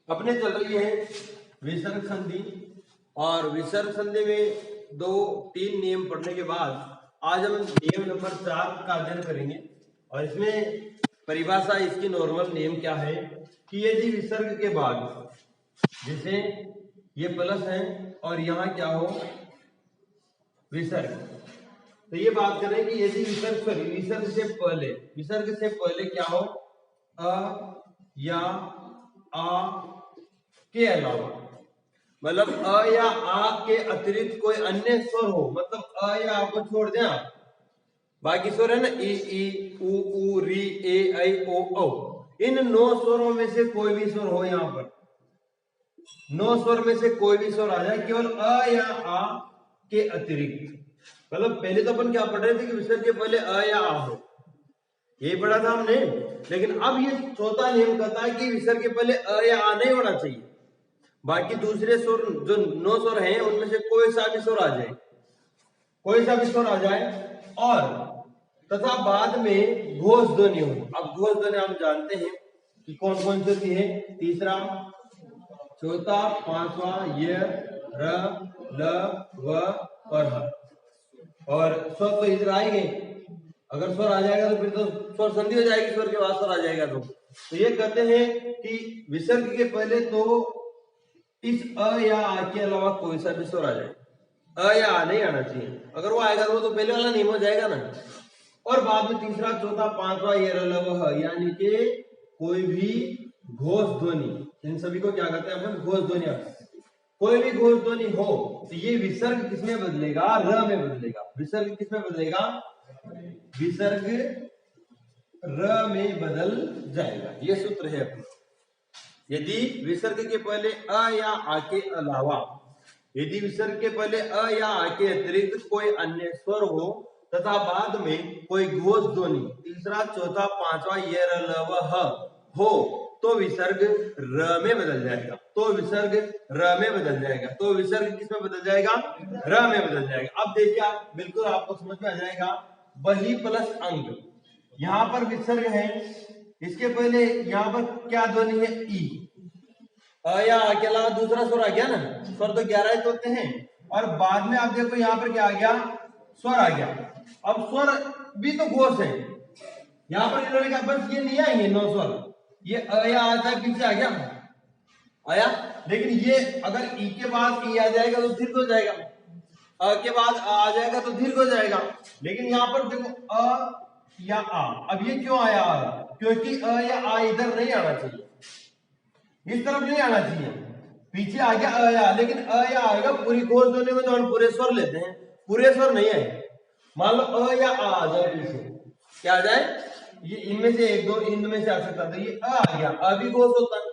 अपने चल रही है विसर्ग संधि। और विसर्ग संधि में 2-3 नियम पढ़ने के बाद आज हम नियम नंबर 4 का अध्ययन करेंगे। और इसमें परिभाषा इसकी नॉर्मल नियम क्या है कि यदि विसर्ग के बाद जैसे ये प्लस है और यहाँ क्या हो विसर्ग, तो ये बात करें कि यदि विसर्ग से पहले क्या हो अ या आ के अलावा, मतलब अ या आ के अतिरिक्त कोई अन्य स्वर हो, मतलब अ या आ को छोड़ दें आप, बाकी स्वर है ना ई ई उ री ए ऐ ओ औ, इन 9 स्वरों में से कोई भी स्वर हो, यहाँ पर 9 स्वर में से कोई भी स्वर आ जाए केवल अ या आ के अतिरिक्त। मतलब पहले तो अपन क्या पढ़ रहे थे कि विसर्ग के पहले अ या आ हो, यही पढ़ा था हमने। लेकिन अब ये चौथा नियम कहता है कि विसर्ग के पहले अ या आ नहीं होना चाहिए, बाकी दूसरे स्वर जो 9 स्वर हैं उनमें से कोई सा भी स्वर आ जाए, और तथा बाद में घोष ध्वनि हो। अब घोष ध्वनि हम जानते हैं कि कौन कौन सी होती है, तीसरा, चौथा, पांचवा, य, र, ल, व और ह। और स्वर तो इधर आएंगे, अगर स्वर आ जाएगा तो फिर तो स्वर संधि हो जाएगी, स्वर के बाद स्वर आ जाएगा। तो ये कहते हैं कि विसर्ग के पहले तो इस अ या आ के अलावा कोई सा भी स्वर आ जाए, अ या आ नहीं आना चाहिए। अगर वो आएगा तो वो तो पहले वाला नियम हो जाएगा ना। और बाद में तीसरा, चौथा, पांचवा, ये र, ल, व, ह, यानी कि कोई भी घोष ध्वनि, इन सभी को क्या कहते हैं अपन, घोष ध्वनि। कोई भी घोष ध्वनि हो तो ये विसर्ग किसमें बदलेगा, र में बदलेगा। विसर्ग किसमें बदलेगा, विसर्ग र में बदल जाएगा। ये सूत्र है अपना। यदि विसर्ग के पहले अ या आ के अलावा, यदि विसर्ग के पहले अ या आ के अतिरिक्त कोई अन्य स्वर हो तथा बाद में कोई घोष ध्वनि, तीसरा, चौथा, पांचवा, ये र, ल, व, ह हो, तो विसर्ग र में बदल जाएगा। तो विसर्ग र में बदल जाएगा। तो विसर्ग किस में बदल जाएगा, र में बदल जाएगा। अब देखिए आप, बिल्कुल आपको समझ में आ जाएगा। वही प्लस अंग, यहाँ पर विसर्ग है, इसके पहले यहाँ पर क्या ध्वनि है, ई। अ या आ के अलावा दूसरा स्वर आ गया ना, स्वर तो 11 ही होते हैं। और बाद में आप देखो यहाँ पर क्या आ गया, स्वर आ गया। अब स्वर भी तो घोष है, यहाँ पर इन्होंने कहा बस ये नहीं आएंगे 9 स्वर, ये अ या आ जाए पीछे आ गया, आया। लेकिन ये अगर ई के बाद ई आ जाएगा तो दीर्घ हो जाएगा, अ के बाद आ जाएगा तो दीर्घ हो जाएगा। लेकिन यहाँ पर देखो अ या आ, अब ये क्यों आया, क्योंकि अ या आ इधर नहीं आना चाहिए, इस तरफ नहीं आना चाहिए, पीछे आ गया अ या। लेकिन अ या आएगा पूरी घोष ध्वनि में तो हम पूरे स्वर लेते हैं, पूरे स्वर नहीं आए। मान लो अ या आ जाए पीछे, क्या आ जाए, ये इनमें से एक दो इनमें से आ सकता था, ये आ गया, अभी घोष होता है,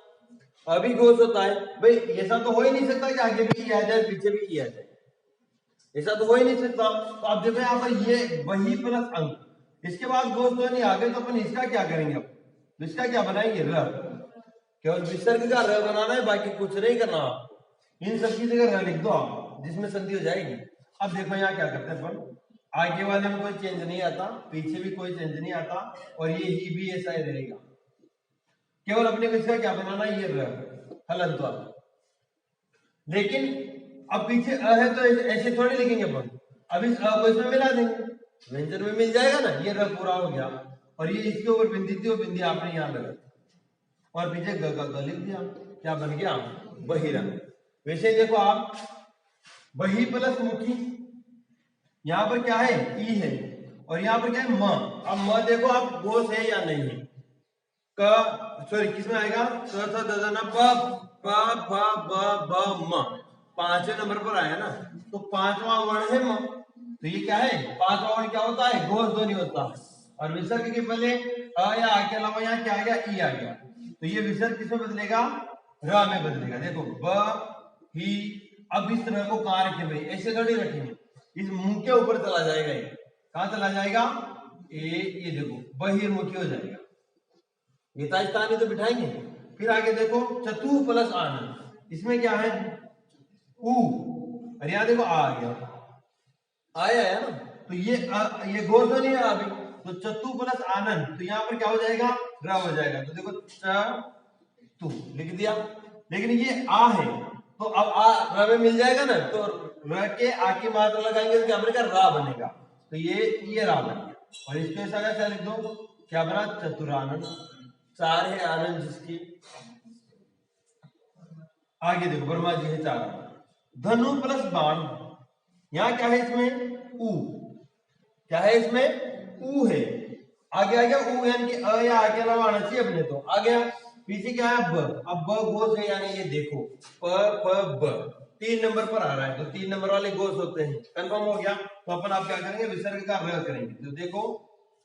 अभी घोष होता है भाई। ऐसा तो हो ही नहीं सकता कि आगे भी आ जाए पीछे भी किया जाए, ऐसा तो हो ही नहीं सकता। तो आप देखो यहाँ पर ये वही प्लस अंक, इसके बाद घोष ध्वनि आ गए, तो अपन इसका क्या करेंगे, अब तो इसका क्या बनाएंगे, र। केवल विसर्ग का र बनाना है, बाकी कुछ नहीं करना आपको। इन सब की जगह र लिख दो आप, जिसमें संधि हो जाएगी। अब देखो यहाँ क्या करते हैं अपन, आगे वाले में कोई चेंज नहीं आता, पीछे भी कोई चेंज नहीं आता, और ये ही भी ऐसा ही रहेगा। केवल अपने को इसका क्या बनाना है, ये र हलंत वाला। लेकिन अब पीछे अ है तो ऐसे थोड़ी लिखेंगे अपन, अब इस अ को इसमें मिला देंगे, व्यंजन में मिल जाएगा ना, ये र पूरा हो गया। और ये इसके ऊपर बिंदी थी, वो बिंदी आपने यहाँ लगा और पीछे ग का लिख दिया, क्या बन गया, बहिरंग। वैसे देखो आप, बही प्लस मुखी, यहाँ पर क्या है, ई है, और यहाँ पर क्या है, म। अब म देखो आप घोष है या नहीं है, क सॉरी किसमें आएगा, क थ द ध न प प फ ब ब म, 5वें नंबर पर आया ना, तो 5वां वर्ण है म। तो ये क्या है, 5वां वर्ण क्या होता है, घोष ध्वनि होता है। और विसर्ग के पहले अ या आ के अलावा यहाँ क्या आ गया, ई आ गया, तो ये विसर्ग किसमें बदलेगा, र में बदलेगा। देखो ब ही, अब इस तरह को कहाँ रखे भाई, ऐसे थोड़ी रखेंगे, इस मुंह के ऊपर चला जाएगा, ये कहाँ चला जाएगा, ये देखो बहिर्मुखी हो जाएगा, यथास्थानी तो बिठाएंगे। फिर आगे देखो चतु प्लस आनंद, इसमें क्या है, उ, और यहाँ देखो आ गया, आया है ना, तो ये घोष ध्वनि है अभी, तो चतु प्लस आनंद, तो यहाँ पर क्या हो जाएगा, र हो जाएगा। तो देखो च तू लिख दिया, लेकिन ये आ है तो अब आ र में मिल जाएगा ना, तो र के आ की मात्रा लगाएंगे तो क्या बनेगा, रा बनेगा। तो ये रा बन गया। और इसको ऐसा कैसा लिख दो, क्या बना, चतुरानन। चार है आनंद जिसकी। आगे देखो वर्मा जी है चार। धनु प्लस बाण, यहाँ क्या है इसमें, ऊ। क्या है इसमें, ऊ है। आगे आ गया ऊ, यानी कि अ या आ के अलावा आना चाहिए अपने, तो आ गया। पीछे क्या है, ब। अब ब गोस है, यानी ये देखो प फ ब 3 नंबर पर आ रहा है, तो 3 नंबर वाले गोस होते हैं। कंफर्म हो गया। तो अपन आप क्या करेंगे, विसर्ग का र करेंगे। तो देखो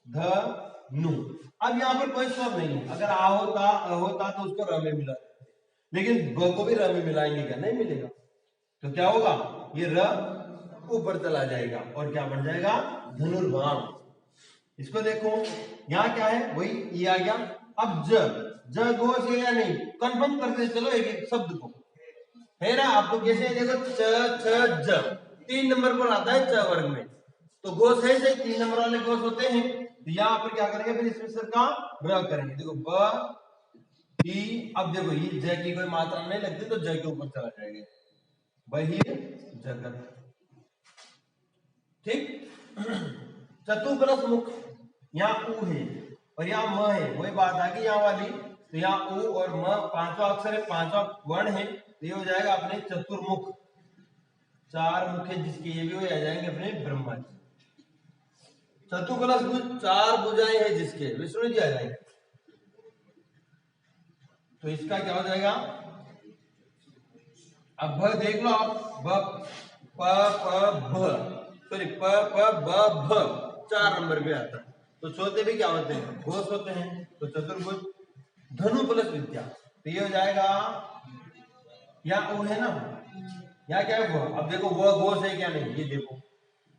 ध नु। अब यहाँ पर कोई स्वर नहीं है, अगर आ होता अ होता तो उसको र में मिला, लेकिन ब को भी र में मिलाएंगे, क्या नहीं मिलेगा। तो क्या होगा, ये र ऊपर चला जाएगा और क्या बन जाएगा, धनुर्बाण। इसको देखो, यहाँ क्या है, वही ये आ गया। अब ज घोष है या नहीं, कंफर्म करते चलो एक एक शब्द को, है ना। आपको कैसे है, देखो च छ ज 3 नंबर पर आता है च वर्ग में, तो घोष है से 3 नंबर वाले घोष होते हैं। तो यहाँ पर क्या करेंगे, फिर इसमें सर का र करेंगे। देखो ब ई, अब देखो ये ज की कोई मात्रा नहीं लगती तो ज के ऊपर चला जाएगा, वही जगत। ठीक। चतु प्लस मुख, यहाँ ऊ है और यहाँ म है, वही बात आ गई यहाँ वाली। तो यहाँ ऊ और म पांचवा अक्षर है, पांचवा वर्ण है, तो ये हो जाएगा अपने चतुर्मुख। 4 मुख है जिसके, ये भी हो जाएंगे अपने ब्रह्मा जी। चतु प्लस भुज, 4 भुजाएं हैं जिसके, विष्णु जी आ जाएंगे। तो इसका क्या हो जाएगा, अब भ देख लो आप, ब प प भ, सॉरी प प ब भ 4 नंबर पे आता है। तो चौथे भी क्या होते हैं, घोष होते हैं। तो चतुर्भुज। धनु प्लस विद्या, तो ये हो जाएगा, यहाँ ऊ है ना, यहाँ क्या है वो, अब देखो वह घोष है क्या नहीं, ये देखो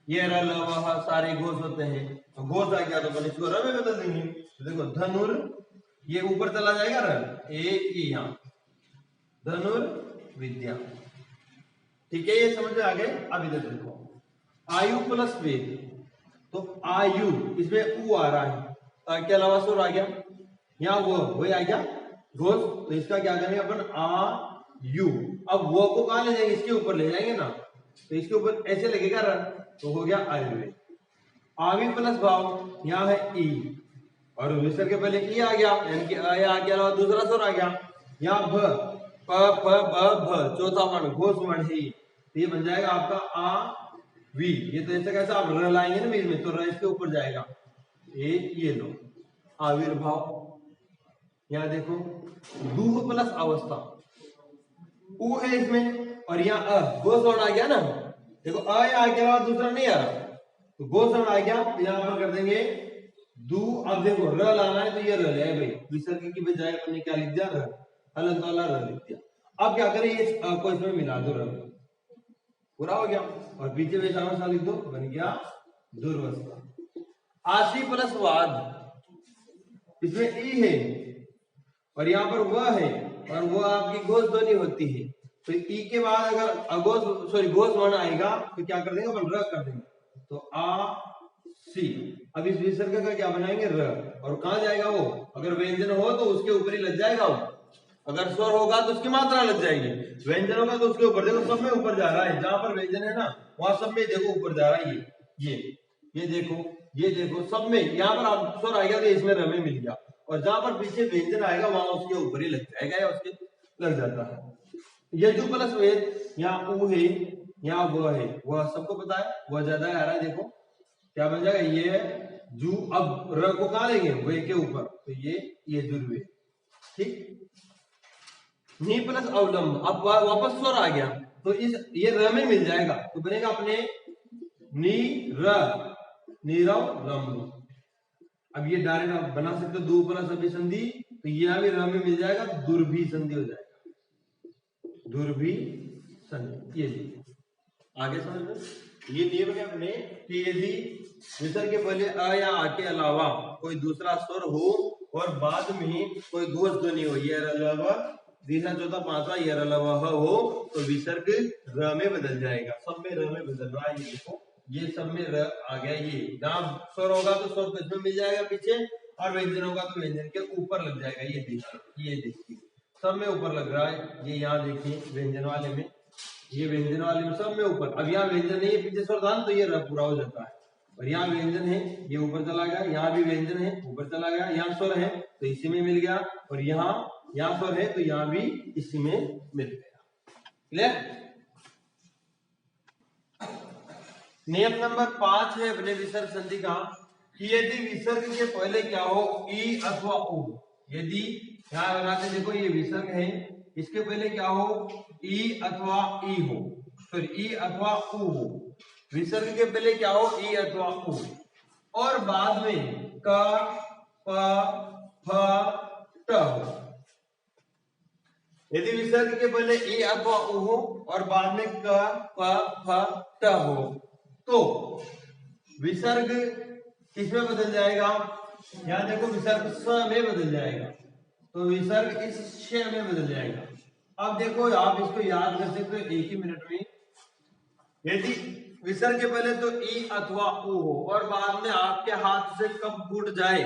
ये र ल वह सारे घोष होते हैं। तो घोष आ गया तो अपन इसको र में बदल देंगे। तो देखो धनुर, ये ऊपर चला जाएगा र, एक ही यहाँ धनुर्विद्या। ठीक है, ये समझ में आ गए। अब इधर देखो, आयु प्लस वेद, तो आयु इसमें ऊ आ रहा है, के अलावा सुर आ गया, यहाँ वो वही आ गया घोष। तो इसका क्या करेंगे अपन, आ यू। अब वो को कहा ले जाएंगे, इसके ऊपर ले जाएंगे ना, तो इसके ऊपर ऐसे लगेगा रन, तो हो गया आयुर्वेद। आवी प्लस भाव, यहाँ है ई, और विसर्ग के पहले ई आ गया, यानी कि आ के अलावा दूसरा सुर आ गया। यहाँ भ प फ ब भ चौथा वर्ण घोष वर्ण है, तो ये बन जाएगा आपका आ वी। ये तो ऐसा कैसा आप र लाएंगे ना बीच में, तो र इसके ऊपर जाएगा, ये लो आविर्भाव। यहाँ देखो दूह प्लस अवस्था, ऊ है इसमें और यहाँ अ घोष वर्ण आ गया ना। देखो अ आ गया, दूसरा नहीं आ रहा, तो घोष वर्ण आ गया, तो यहाँ पर कर देंगे दू। अब देखो र लाना है, तो ये र ले भाई, विसर्ग की बजाय हमने क्या लिख दिया, र हलंत वाला र लिख दिया। अब क्या करें, इस अ को इसमें मिला दो, र पूरा हो गया, और पीछे वैसा वैसा लिख दो, बन गया दुर्वस्था। आशी प्लस वाद, इसमें ई है और यहाँ पर वह है, और वो आपकी घोष ध्वनि होती है। तो ई के बाद अगर अघोष सॉरी घोष वर्ण आएगा तो क्या कर देंगे अपन, र कर देंगे। तो आ सी, अब इस विसर्ग का क्या बनाएंगे, र। और कहाँ जाएगा वो, अगर व्यंजन हो तो उसके ऊपर ही लग जाएगा वो, अगर स्वर होगा तो उसकी मात्रा लग जाएगी, व्यंजन होगा तो उसके ऊपर। देखो सब में ऊपर जा रहा है, जहां पर व्यंजन है ना वहां सब में देखो ऊपर जा रहा है। ये देखो, ये देखो सब में, यहाँ पर आप स्वर आएगा तो इसमें र में मिल गया, और जहां पर पीछे व्यंजन आएगा वहां उसके ऊपर ही लग जाएगा या उसके लग जाता है। यजु प्लस वेद, यहाँ ऊ है, यहाँ वह है, वह सबको पता है, वह ज्यादा आ रहा है। देखो क्या बन जाएगा, ये जू। अब र को कहा लेंगे, वे के ऊपर, तो ये दुर्वेद। ठीक। नी प्लस अवलंब, अब वापस स्वर आ गया, तो इस ये र में मिल जाएगा, तो बनेगा अपने नी र, नीरव लंब। अब ये डायरेक्ट आप बना सकते हो, दो प्लस अभिसंधि, तो यह भी र में मिल जाएगा, तो दुर्भी संधि हो जाएगा, दुर्भी संधि। ये आगे समझ लो, ये नियम है अपने कि यदि विसर्ग के पहले अ या आ के अलावा कोई दूसरा स्वर हो और बाद में कोई घोष ध्वनि हो, ये तीसरा चौथा पांचवा ये हो, तो विसर्ग र में बदल जाएगा। सब में र में बदल रहा है, ये देखो ये सब में र आ गया। ये जहां स्वर होगा तो स्वर किसमें मिल जाएगा पीछे, और व्यंजन होगा तो व्यंजन के ऊपर लग जाएगा। ये देखिए सब में ऊपर लग रहा है। ये यहाँ देखिए व्यंजन वाले में, ये व्यंजन वाले में सब में ऊपर। अब यहाँ व्यंजन नहीं है, पीछे स्वर था तो ये पूरा हो जाता है। और यहाँ व्यंजन है, ये ऊपर चला गया, यहाँ भी व्यंजन है, ऊपर चला गया, यहाँ स्वर है तो इसी में मिल गया, और यहाँ स्वर है तो यहाँ भी इसी में मिल गया। क्लियर? नियम नंबर 5 है अपने विसर्ग संधि का कि यदि विसर्ग के पहले क्या हो, ई अथवा उ। यदि यहाँ बनाते देखो ये विसर्ग है, इसके पहले क्या हो, ई अथवा ई हो, फिर ई अथवा उ हो। विसर्ग के पहले क्या हो, ई अथवा उ, और बाद में क प फ ट हो। यदि विसर्ग के पहले ई अथवा उ हो और बाद में क प फ ट हो तो विसर्ग किसमें बदल जाएगा, यहाँ देखो विसर्ग स में बदल जाएगा, तो विसर्ग इस श में बदल जाएगा। अब देखो आप इसको याद कर सकते हो एक ही मिनट में। यदि विसर्ग के पहले तो ई अथवा उ हो और बाद में आपके हाथ से कब फूट जाए,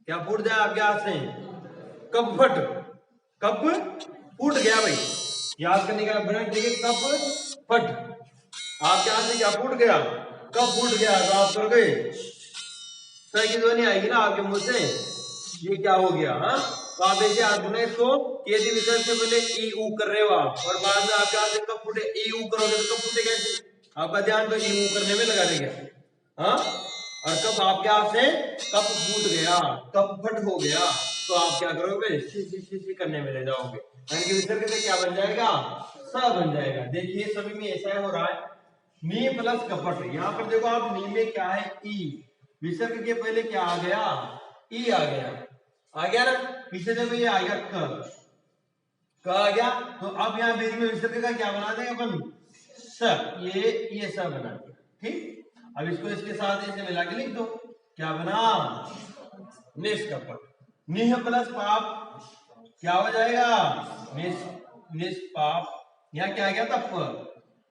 क्या फूट जाए आपके हाथ से, कब फट, कब फूट गया भाई, याद करने का बना देखिए, कब फट, आपके हाथ से क्या फूट गया, कब फूट गया, तो आप कर गए सही की ध्वनि आएगी ना आपके मुंह से, ये क्या हो गया। हाँ, तो आप ऐसे याद करना इसको कि यदि विसर्ग से पहले ई उ कर रहे हो आप और बाद में आपके हाथ से कब फूटे, ई उ करोगे तो कब फूटेगा, आपका ध्यान तो ई उ करने में लगा देगा। हाँ, और कब आपके हाथ से कब फूट गया, कब फट हो गया, तो आप क्या करोगे, सी करने में ले जाओगे, यानी कि विसर्ग से क्या बन जाएगा, स बन जाएगा। देखिए सभी में ऐसा हो रहा है, नी प्लस कपट। यहाँ पर देखो आप, नी में क्या है, ई, विसर्ग के पहले क्या आ गया, ई आ गया ना, पीछे देखो ये आ गया क आ गया, तो अब यहाँ बीच में विसर्ग का क्या बना देंगे अपन, स, ये स बना दिया। ठीक, अब इसको इसके साथ ऐसे मिला के लिख दो, क्या बना, निष्कपट। निह प्लस पाप क्या हो जाएगा, निष्पाप। यहाँ क्या आ गया था, प,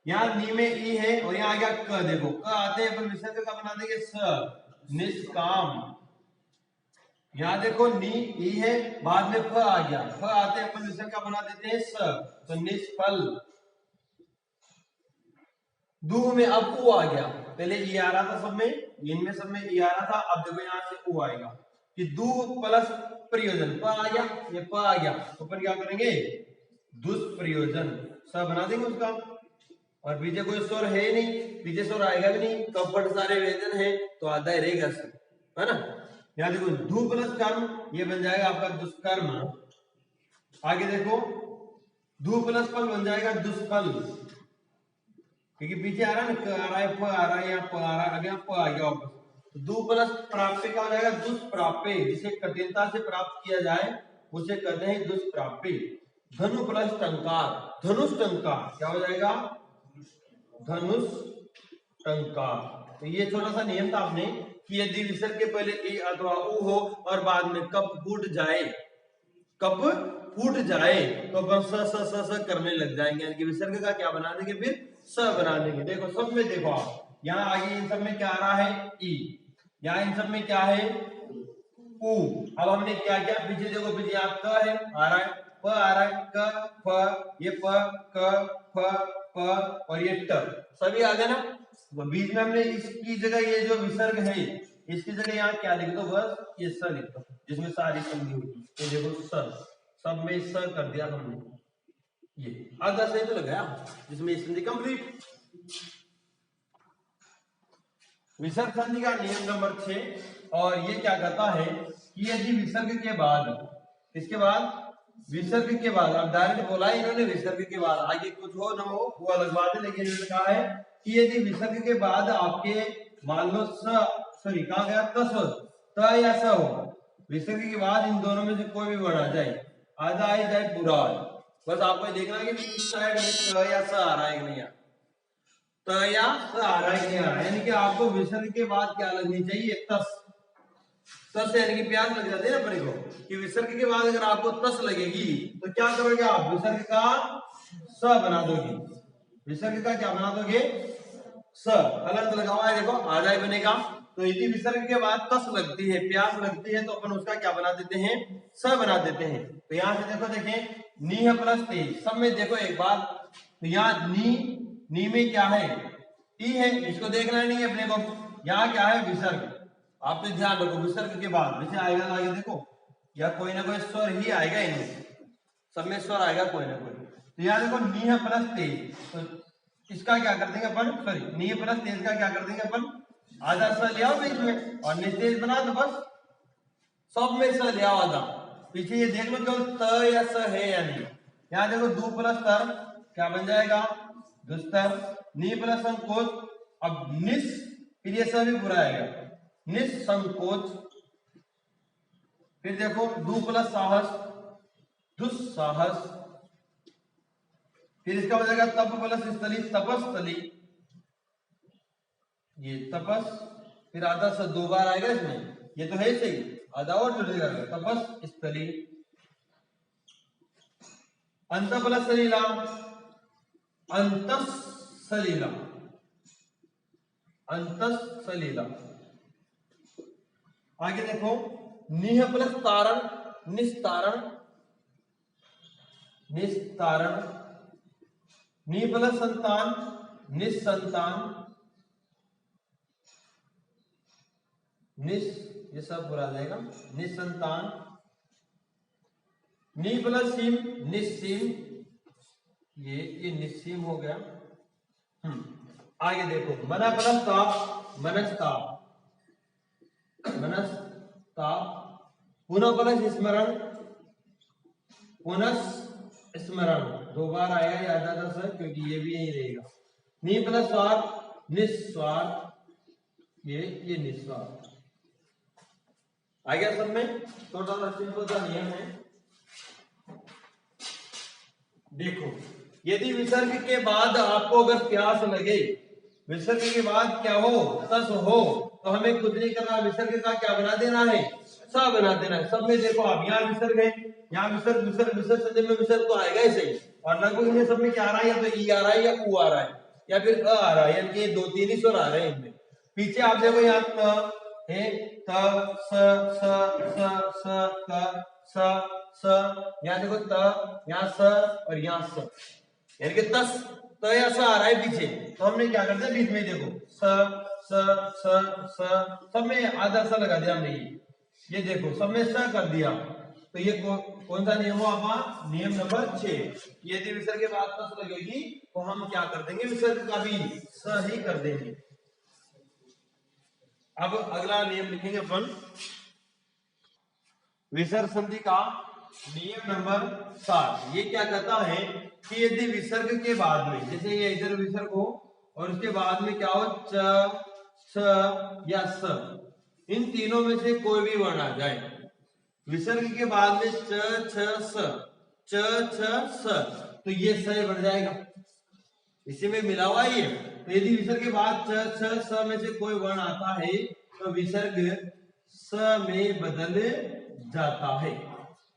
यहाँ नी में ई है और यहाँ आ गया क, देखो क आते हैं अपन विसर्ग का बना देंगे स, निष्काम। यहाँ देखो नी ई है, बाद में फ आ गया, फ आते हैं अपन विसर्ग का बना देते हैं स, तो निष्फल। दूह में अब उ आ गया, पहले ई आ रहा था सब में, इनमें सब में ई आ रहा था, अब देखो यहाँ से उ आएगा कि दूह प्लस प्रयोजन, प आ गया, ये प आ गया, तो अपन क्या करेंगे, दुष्प्रयोजन, स बना देंगे उसका। और पीछे कोई स्वर है नहीं, पीछे स्वर आएगा भी नहीं, कपट सारे व्यंजन है तो आधा ही रहेगा, है ना। यहाँ देखो धू प्लस कर्म, ये बन जाएगा आपका दुष्कर्म। आगे देखो धू प्लस फल बन जाएगा दुष्फल, क्योंकि पीछे आ रहा है ना, आ रहा है, प आ रहा है, यहाँ प आ रहा है, अभी प आ गया वापस, तो दू प्लस प्राप्य क्या हो जाएगा, दुष्प्राप्य, जिसे कठिनता से प्राप्त किया जाए उसे कहते हैं दुष्प्राप्य। धनु प्लस टंकार, धनुष टंकार क्या हो जाएगा, धनुष टंकार। तो ये छोटा सा नियम था आपने कि यदि विसर्ग के पहले ए अथवा उ हो और बाद में कब फूट जाए, कब फूट जाए तो अपन स करने लग जाएंगे, यानी कि विसर्ग का क्या बना देंगे, फिर स बना देंगे। देखो सब में देखो आप, यहाँ आगे इन सब में क्या आ रहा है, ई, यहाँ इन सब में क्या है, उ। अब हमने क्या किया, पीछे देखो, पीछे यहाँ क है, आ रहा है, प आ रहा है, क फ, ये प क फ प और ये ट, सभी आ गए ना। तो बीच में हमने इसकी जगह ये जो विसर्ग है इसकी जगह यहाँ क्या लिख दो, बस ये स लिख दो, जिसमें सारी संधि होगी। तो देखो स, सब में स कर दिया हमने, ये आधा सही तो लगाया, जिसमें संधि कंप्लीट। विसर्ग संधि का नियम नंबर 6, और ये क्या कहता है कि यदि विसर्ग के बाद, इसके बाद विसर्ग के बाद, अब डायरेक्ट बोला इन्होंने विसर्ग के बाद, आगे कुछ हो न हो वो अलग बात है, लेकिन इन्होंने कहा है कि यदि विसर्ग के बाद आपके मान लो सॉरी कहा गया त या स हो, विसर्ग के बाद इन दोनों में से कोई भी वर्ण आ जाए, आधा आ जाए पूरा आ जाए, बस आपको देखना है कि त या स आ रहा है कि नहीं, त या स आ रहा है कि नहीं आ रहा है, यानी कि आपको विसर्ग के बाद क्या लगनी चाहिए, तस। तस यानी कि प्यास लग जाती है ना अपने को, कि विसर्ग के बाद अगर आपको तस लगेगी तो क्या करोगे आप, विसर्ग का स बना दोगे, विसर्ग का क्या बना दोगे, स। अलग लगाओ है, देखो आधा ही बनेगा, तो यदि विसर्ग के बाद तस लगती है, प्यास लगती है, तो अपन उसका क्या बना देते हैं, स बना देते हैं। तो यहाँ से देखो, देखें नी प्लस ते, सब में देखो एक बात, तो यहाँ नी में क्या है, टी है, इसको देखना नहीं है अपने को। यहाँ क्या है, विसर्ग। आप तो ध्यान रखो, विसर्ग के बाद वैसे आएगा ना, आगे देखो, या कोई ना कोई स्वर ही आएगा, इनमें सब में स्वर आएगा कोई ना कोई। तो यहाँ देखो नी प्लस ते, तो इसका क्या कर देंगे अपन, सॉरी नी प्लस ते का क्या कर देंगे अपन, आधा स ले आओ बीच में और निस्तेज बना दो, बस सब में स ले आओ आधा। पीछे ये देख लो केवल त या स है या नहीं। यहाँ देखो दू प्लस तर क्या बन जाएगा, दुस्तर। नी प्लस संकोच, अब निस, फिर ये स भी पूरा आएगा, निसंकोच। फिर देखो दू प्लस साहस, दुस्साहस। फिर इसका हो जाएगा तप प्लस स्थली, तपस्थली, ये तपस। फिर आधा स दो बार आएगा इसमें, ये तो है सही, आधा और जुड़ेगा, तपस स्थली। अंत प्लस सलीला, अंतस सलीला, अंतस सलीला। आगे देखो निह प्लस तारण, निस्तारण, निस्तारण। नी प्लस संतान, निस्संतान, निस, ये सब पूरा आ जाएगा, निस्संतान। नी प्लस सीम, निस्सीम, ये निस्सीम हो गया। आगे देखो मना प्लस ताप, मनस्ताप, मनस्ताप। पुनः प्लस स्मरण, पुनः स्मरण, दो बार आएगा, याद आता सर, क्योंकि ये भी यही रहेगा। नी प्लस स्वार्थ, निस्वार्थ, ये निस्वार्थ आ गया सब में। टोटल सिंपल सा नियम है। देखो यदि विसर्ग के बाद आपको अगर प्यास लगे, विसर्ग के बाद क्या हो, तस हो, तो हमें कुछ नहीं करना, विसर्ग का क्या बना देना है, सा बना देना है। सब में देखो आप, यहाँ विसर्ग है, यहाँ विसर्ग, विसर्ग विसर्ग संधि में विसर्ग तो आएगा ही सही, और लगभग इनमें सब में क्या आ रहा है, या तो ई आ रहा है या उ आ रहा है या फिर अ आ रहा है, यानी कि दो तीन ही स्वर आ रहे हैं इनमें। पीछे आप देखो यहाँ त है, त स स स स क स स, यहाँ देखो त, यहाँ स और यहाँ स, यानी कि तस, त या स आ रहा है पीछे, तो हमने क्या कर दिया बीच में देखो स स स स, सब में आधा सा लगा दिया हमने, ये देखो सब में स कर दिया। तो ये कौन सा नियम हुआ आपका, नियम नंबर 6। यदि विसर्ग के बाद तस लगेगी तो हम क्या कर देंगे, विसर्ग का भी स ही कर देंगे। अब अगला नियम लिखेंगे अपन, विसर्ग संधि का नियम नंबर 7। ये क्या कहता है कि यदि विसर्ग के बाद में, जैसे ये इधर विसर्ग हो और उसके बाद में क्या हो, च, स या स, इन तीनों में से कोई भी वर्ण आ जाए, विसर्ग के बाद में च छ स, च छ स, तो ये स बन जाएगा, इसी में मिला हुआ ये। तो यदि विसर्ग के बाद च छ स में से कोई वर्ण आता है तो विसर्ग स में बदल जाता है।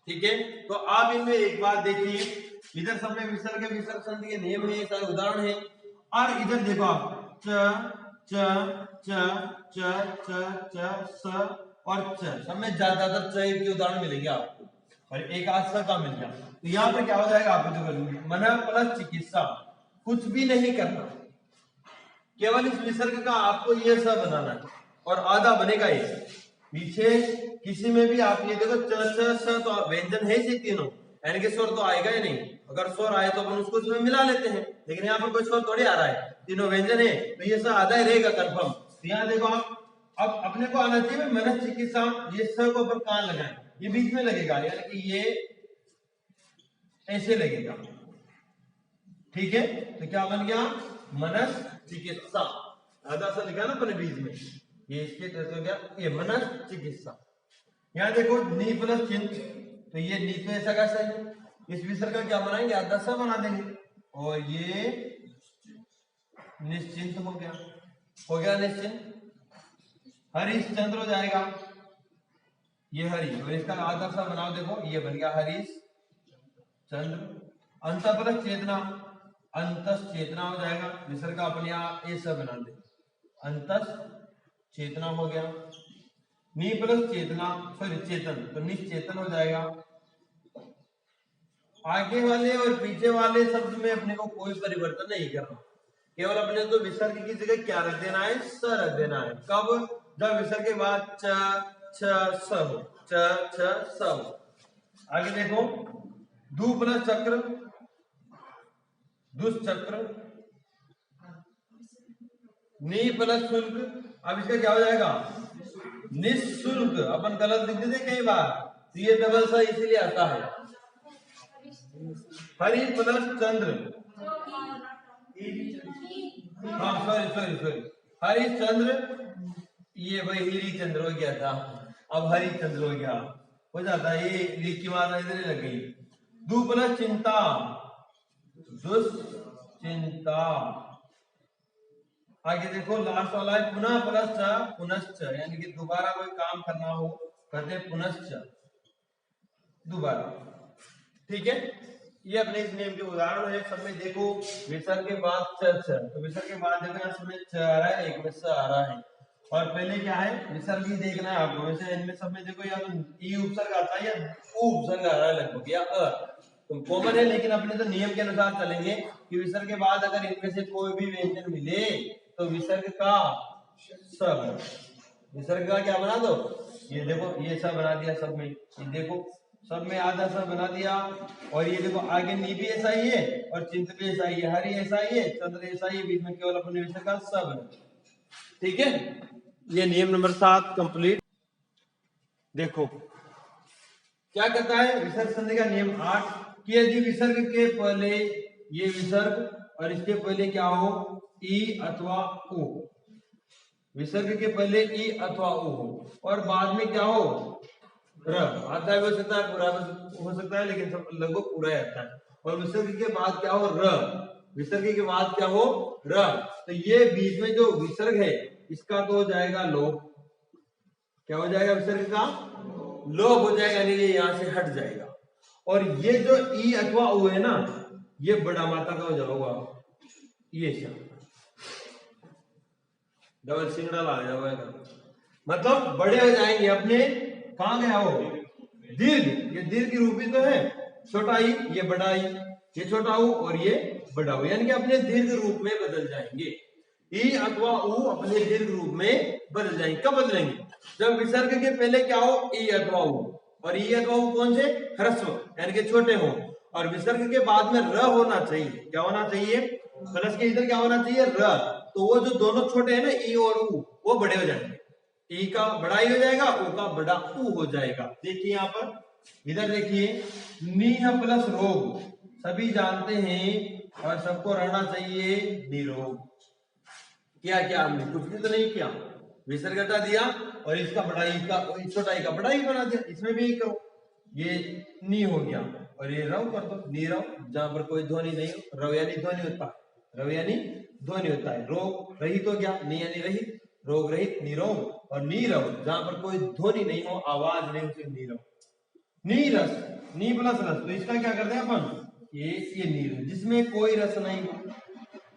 ठीक है, तो आप इनमें एक बात देखिए, इधर सब में विसर्ग विसर्ग संधि के नियम है, सारे उदाहरण है, और इधर देखो आप च च च च च च स और च, सब में ज्यादातर च के उदाहरण मिलेंगे आपको, और एक आध स का मिल गया। तो यहाँ पे क्या हो जाएगा आपको, जो मन प्लस चिकित्सा, कुछ भी नहीं करना, केवल इस विसर्ग का आपको ये स बनाना है और आधा बनेगा ये। पीछे किसी में भी आप ये देखो च च स, तो व्यंजन है इसी तीनों, यानी कि स्वर तो आएगा ही नहीं, अगर स्वर आए तो अपन उसको इसमें मिला लेते हैं, लेकिन यहाँ पर कोई स्वर थोड़ी आ रहा है, तीनों व्यंजन है, तो ये स आधा ही रहेगा कंफर्म। तो यहाँ देखो आप, अब अपने को आना चाहिए मन चिकित्सा, ये स को अपन कहां लगाएं, ये बीच में लगेगा, यानी कि ये ऐसे लगेगा। ठीक है, तो क्या बन गया, मनस चिकित्सा, आधा सा लिखा ना अपने बीच में, ये इसके तहत हो गया ये मनस चिकित्सा। यहाँ देखो नी प्लस चिंत, तो ये नी तो ऐसा कैसा है, इस विसर्ग का क्या बनाएंगे, आधा सा बना देंगे, और ये निश्चिंत हो गया निश्चिंत। हरिश्चंद्र हो जाएगा, ये हरि, और इसका आधा सा बनाओ, देखो ये बन गया हरीश चंद्र। अंत प्लस चेतना, अंतस चेतना हो जाएगा, विसर्ग का अपने यहाँ ऐसा बना दे, अंतस चेतना हो गया, नी प्लस चेतना सॉरी चेतन तो निश्चेतन हो जाएगा। आगे वाले और पीछे वाले शब्द में अपने को कोई परिवर्तन नहीं करना, केवल अपने तो विसर्ग की जगह क्या रख देना है, स रख देना है। कब? जब विसर्ग के बाद च छ स हो, च छ स हो। आगे देखो, दु प्लस चक्र दुष्चक्र, नी प्लस शुल्क, अब इसका क्या हो जाएगा, निःशुल्क। अपन गलत लिख देते कई बार, तो ये डबल सा इसीलिए आता है। हरि प्लस चंद्र, हाँ सॉरी सॉरी सॉरी, हरिश्चंद्र, ये भाई हरिचंद्र हो गया था, अब हरिचंद्र हो गया, हो जाता है ये लिख की मारना इधर ही लग गई। दु प्लस चिंता दुश्चिंता। आगे देखो लास्ट वाला है पुनः प्लस च पुनश्च, यानी कि दोबारा कोई काम करना हो कहते हैं पुनश्च, दोबारा। ठीक है, ये अपने इस नियम के उदाहरण है। सब में देखो विसर्ग के बाद च छ, तो विसर्ग के बाद देखो यहाँ सब में च आ रहा है, एक में स आ रहा है, और पहले क्या है विसर्ग ही देखना है आपको। वैसे इनमें सब में देखो या तो ई उपसर्ग आता है या उ उपसर्ग आ रहा है लगभग, या अ तो कॉमन है, लेकिन अपने तो नियम के अनुसार चलेंगे कि विसर्ग के बाद अगर इनमें से कोई भी व्यंजन मिले तो विसर्ग का सब, विसर्ग का क्या बना दो, ये देखो ये सब बना दिया सब में, ये देखो सब में आधा सा बना दिया, और ये देखो आगे नी भी ऐसा ही है और चिंत भी ऐसा ही है, हरि ऐसा ही है, चंद्र ऐसा ही है, बीच में केवल अपने विसर्ग का सब। ठीक है, ये नियम नंबर 7 कंप्लीट। देखो क्या कहता है विसर्ग संधि का नियम 8 कि यदि विसर्ग के पहले ये विसर्ग और इसके पहले क्या हो, ई अथवा उ, विसर्ग के पहले ई अथवा उ हो और बाद में क्या हो र, आधा भी हो सकता है पूरा हो सकता है, लेकिन सब लगभग पूरा ही आता है। और विसर्ग के बाद क्या हो र, विसर्ग के बाद क्या हो र, तो ये बीच में जो विसर्ग है इसका तो हो जाएगा लोप, क्या हो जाएगा विसर्ग का लोप हो जाएगा, यानी ये यहां से हट जाएगा। और ये जो ई अथवा उ है ना, ये बड़ा मात्रा का हो जाएगा, ये डबल सिंगड़ा आ जाएगा, मतलब बड़े हो जाएंगे अपने। कहां गया वो दीर्घ, ये दीर्घ की रूपी तो है, छोटा ई ये बड़ा ई, ये छोटा ऊ और ये बड़ा ऊ, यानी कि अपने दीर्घ रूप में बदल जाएंगे। ई अथवा ऊ अपने दीर्घ रूप में बदल जाएंगे। कब बदलेंगे, जब विसर्ग के पहले क्या हो ई अथवा ऊ, और ई अथवा ऊ कौन से ह्रस्व यानी कि छोटे हो, और विसर्ग के बाद में र होना चाहिए, क्या होना चाहिए, प्लस के इधर क्या होना चाहिए र, तो वो जो दोनों छोटे हैं ना ई और ऊ वो बड़े हो जाएंगे, ई का बड़ा ई हो जाएगा, ऊ का बड़ा ऊ हो जाएगा। देखिए यहाँ पर इधर देखिए, नीह प्लस रोग, सभी जानते हैं और सबको रहना चाहिए निरोग। क्या क्या हमने कुछ भी तो नहीं किया, विसर्ग हटा दिया और इसका बड़ा ई का छोटा ई का बड़ा ई बना दिया, इसमें भी करो, ये नी हो गया और ये रव कर दो, नीरव, जहां पर कोई ध्वनि नहीं हो, रव यानी ध्वनि होता है, रव यानी ध्वनि होता है, रोग रहित हो गया, नी यानी रहित, रोग रहित निरोग, और नीरव जहां पर कोई ध्वनि नहीं हो, आवाज नहीं, उसे नीरव। नीरस, नी प्लस रस, तो इसका क्या करते हैं अपन, ये नीरस जिसमें कोई रस नहीं हो,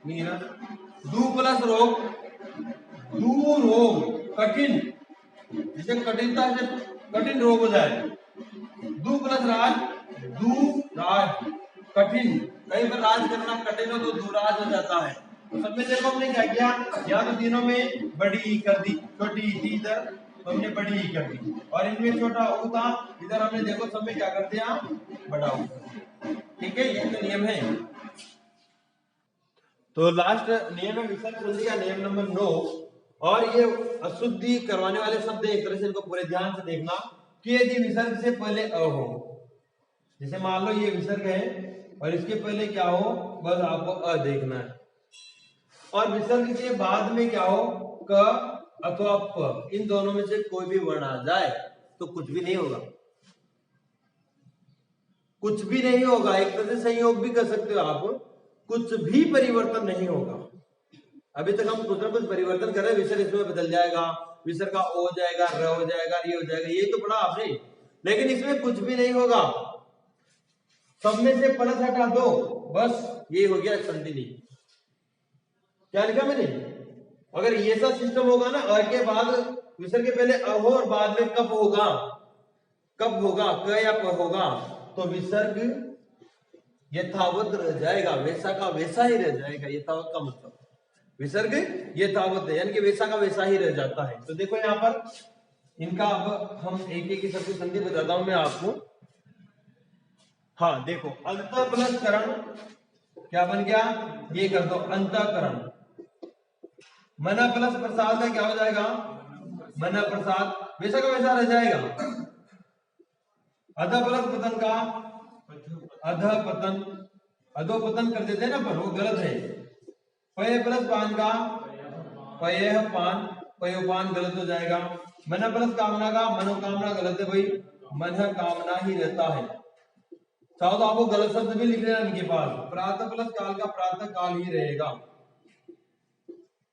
नीरस। दू प्लस रोग, दू रोग कठिन, जिसे कठिनता से कठिन रोग हो जाए, दू प्लस राज, दू राज कठिन, कहीं पर राज करना कठिन हो तो दूराज हो जाता है। तो सब में देखो हमने क्या किया, या तो तीनों में बड़ी ई कर दी, छोटी थी इधर तो हमने बड़ी ई कर दी, और इनमें छोटा ऊ था, इधर हमने देखो सब में क्या कर दिया बड़ा ऊ। ठीक है, ये तो नियम है। तो लास्ट नियम है विसर्ग संधि का नियम नंबर 9, और ये अशुद्धि करवाने वाले शब्द एक तरह से इनको पूरे ध्यान से देखना कि यदि विसर्ग से पहले अ हो, जैसे मान लो ये विसर्ग है और इसके पहले क्या हो, बस आपको अ देखना है, और विसर्ग के बाद में क्या हो क अथवा प, इन दोनों में से कोई भी वर्ण आ जाए तो कुछ भी नहीं होगा, कुछ भी नहीं होगा, एक तरह से संयोग भी कर सकते हो आप, कुछ भी परिवर्तन नहीं होगा। अभी तक हम कुछ ना कुछ परिवर्तन कर रहे हैं, विसर्ग इसमें बदल जाएगा, विसर्ग का ओ जाएगा, र हो जाएगा, ये हो जाएगा, ये तो पढ़ा आपने, लेकिन इसमें कुछ भी नहीं होगा, सब में से प्लस हटा दो, बस ये हो गया संधि। क्या लिखा मैंने, अगर ये सा सिस्टम होगा ना, अ के बाद विसर्ग के पहले अ हो और बाद में कब होगा, कब होगा, क या प होगा, तो विसर्ग यथावत रह जाएगा, वैसा का वैसा ही रह जाएगा। यथावत का मतलब विसर्ग यथावत है, यानी कि वैसा का वैसा ही रह जाता है। तो देखो यहाँ पर इनका अब हम एक एक सबको संधि बताता हूं मैं आपको। हाँ देखो, अंत प्लस करण क्या बन गया, ये कर दो अंतःकरण। मन प्लस प्रसाद का क्या हो जाएगा, मन प्रसाद, वैसा का वैसा रह जाएगा। अध प्लस पतन का अध पतन, अधो पतन कर देते हैं ना, पर वो गलत है। पय प्लस पान का पय पान, पयोपान गलत हो जाएगा। मन प्लस कामना का मनोकामना गलत है भाई, मन कामना ही रहता है। चाहो तो आपको गलत शब्द भी लिख लेना इनके पास। प्रातः प्लस काल का प्रातः काल ही रहेगा।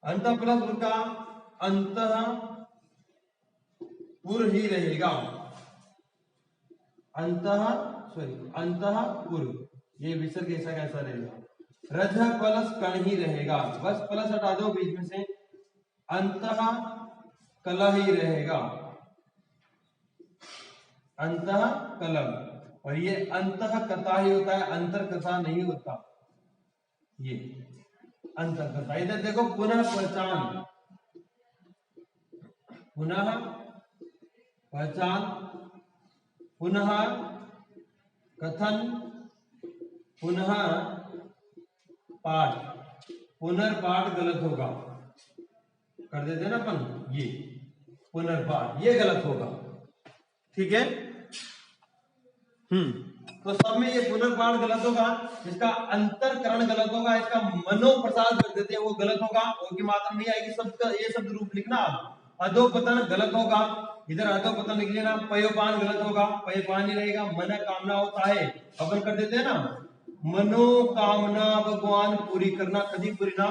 अंत प्लस का अंतः पुर ही रहेगा, अंतः सॉरी अंतः पुर, ये विसर्ग ऐसा कैसा रहेगा। रज प्लस कण ही रहेगा, बस प्लस हटा दो बीच में से, अंतः कला ही रहेगा, अंतः कलम। और ये अंतः कथा ही होता है, अंतर कथा नहीं होता, ये अंतर कथा। इधर देखो पुनः पहचान, पुनः पहचान, पुनः कथन, पुनः पाठ, पुनर्पाठ गलत होगा, कर देते ना अपन, ये पुनर्पाठ ये गलत होगा, ठीक है। तो सब में ये पुनर्पाठ गलत होगा, इसका अंतरकरण गलत होगा, इसका मनोप्रसाद कर देते हैं वो गलत होगा, ओ की मात्रा नहीं आएगी, शब्द ये शब्द रूप लिखना। अधोपतन गलत होगा, इधर अधोपतन लिख लेना। पयोपान गलत होगा, पयोपान ही रहेगा। मन कामना होता है, अपन कर देते हैं ना, मनोकामना भगवान पूरी करना, कभी पूरी ना